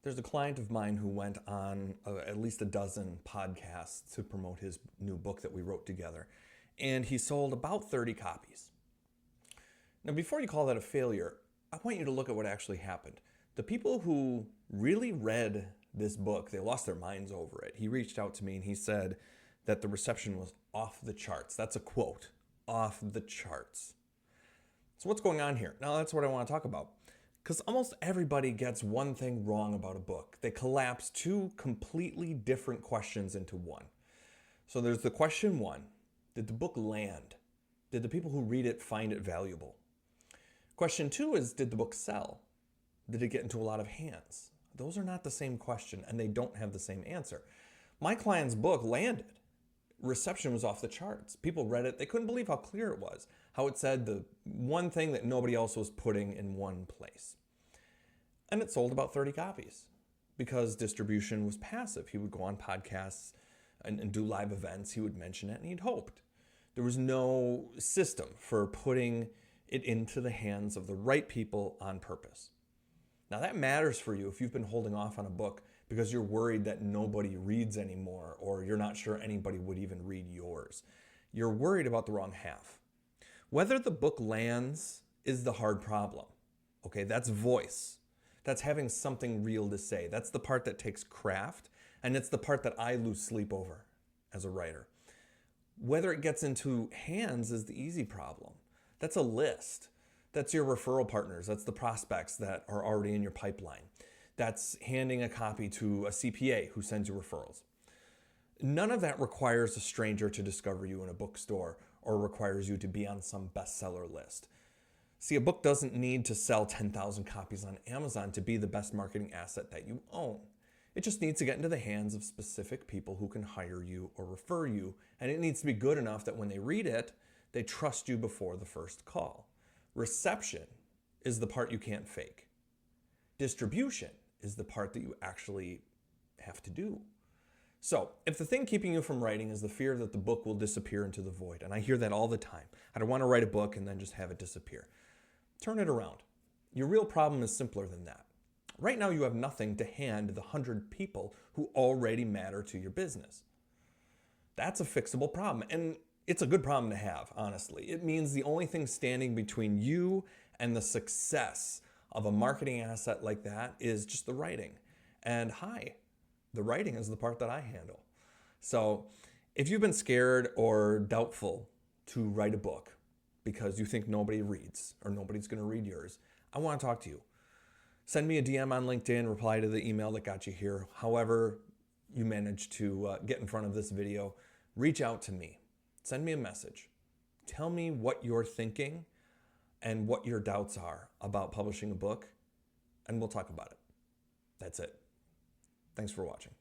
There's a client of mine who went on at least a dozen podcasts to promote his new book that we wrote together, and he sold about 30 copies. Now, before you call that a failure, I want you to look at what actually happened. The people who really read this book, they lost their minds over it. He reached out to me and he said that the reception was off the charts. That's a quote, off the charts. So what's going on here? Now, that's what I want to talk about. Because almost everybody gets one thing wrong about a book. They collapse two completely different questions into one. So there's the question one: did the book land? Did the people who read it find it valuable? Question two is, did the book sell? Did it get into a lot of hands? Those are not the same question, and they don't have the same answer. My client's book landed. Reception was off the charts. People read it. They couldn't believe how clear it was, how it said the one thing that nobody else was putting in one place. And it sold about 30 copies because distribution was passive. He would go on podcasts and do live events. He would mention it, and he'd hoped. There was no system for putting it into the hands of the right people on purpose. Now that matters for you if you've been holding off on a book because you're worried that nobody reads anymore, or you're not sure anybody would even read yours. You're worried about the wrong half. Whether the book lands is the hard problem. Okay, that's voice. That's having something real to say. That's the part that takes craft, and it's the part that I lose sleep over as a writer. Whether it gets into hands is the easy problem. That's a list. That's your referral partners. That's the prospects that are already in your pipeline. That's handing a copy to a CPA who sends you referrals. None of that requires a stranger to discover you in a bookstore or requires you to be on some bestseller list. See, a book doesn't need to sell 10,000 copies on Amazon to be the best marketing asset that you own. It just needs to get into the hands of specific people who can hire you or refer you, and it needs to be good enough that when they read it, they trust you before the first call. Reception is the part you can't fake. Distribution is the part that you actually have to do. So, if the thing keeping you from writing is the fear that the book will disappear into the void, and I hear that all the time, I don't want to write a book and then just have it disappear. Turn it around. Your real problem is simpler than that. Right now you have nothing to hand the 100 people who already matter to your business. That's a fixable problem, and it's a good problem to have, honestly. It means the only thing standing between you and the success of a marketing asset like that is just the writing. And the writing is the part that I handle. So if you've been scared or doubtful to write a book because you think nobody reads or nobody's going to read yours, I want to talk to you. Send me a DM on LinkedIn, reply to the email that got you here. However you managed to get in front of this video, reach out to me. Send me a message. Tell me what you're thinking and what your doubts are about publishing a book, and we'll talk about it. That's it. Thanks for watching.